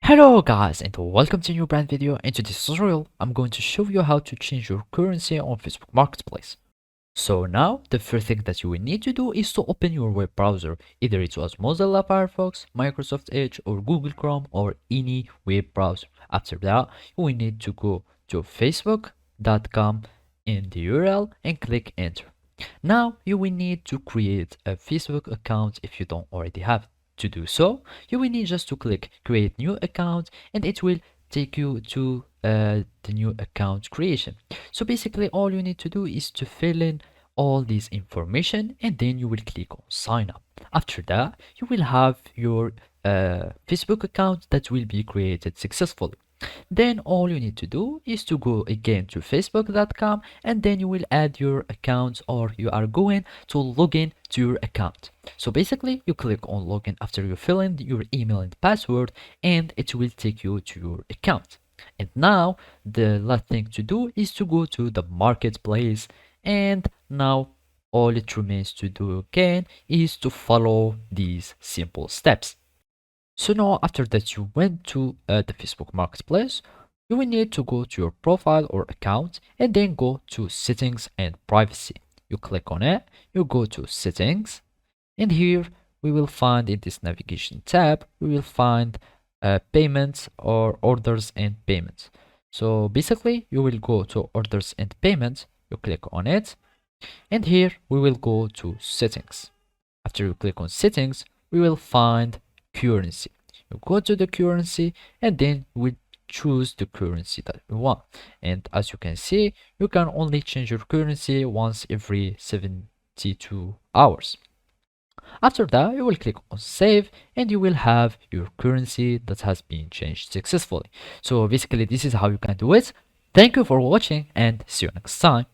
Hello guys and welcome to a new brand video. In today's tutorial, I'm going to show you how to change your currency on Facebook Marketplace. So now, the first thing that you will need to do is to open your web browser. Either it was Mozilla Firefox, Microsoft Edge, or Google Chrome, or any web browser. After that, you will need to go to facebook.com in the URL and click enter. Now, you will need to create a Facebook account if you don't already have it. To do so, you will need just to click create new account and it will take you to the new account creation. So basically all you need to do is to fill in all this information and then you will click on sign up. After that, you will have your Facebook account that will be created successfully. Then all you need to do is to go again to facebook.com and then you will add your account, or you are going to log in to your account. So basically you click on login after you fill in your email and password and it will take you to your account. And now the last thing to do is to go to the marketplace, and now all it remains to do again is to follow these simple steps. So now after that you went to the Facebook Marketplace, you will need to go to your profile or account and then go to settings and privacy. You click on it, you go to settings, and here we will find in this navigation tab, we will find payments or orders and payments. So basically you will go to orders and payments, you click on it, and here we will go to settings. After you click on settings, we will find currency. You go to the currency and then we choose the currency that we want. And as you can see, you can only change your currency once every 72 hours. After that, you will click on save and you will have your currency that has been changed successfully. So basically this is how you can do it. Thank you for watching and see you next time.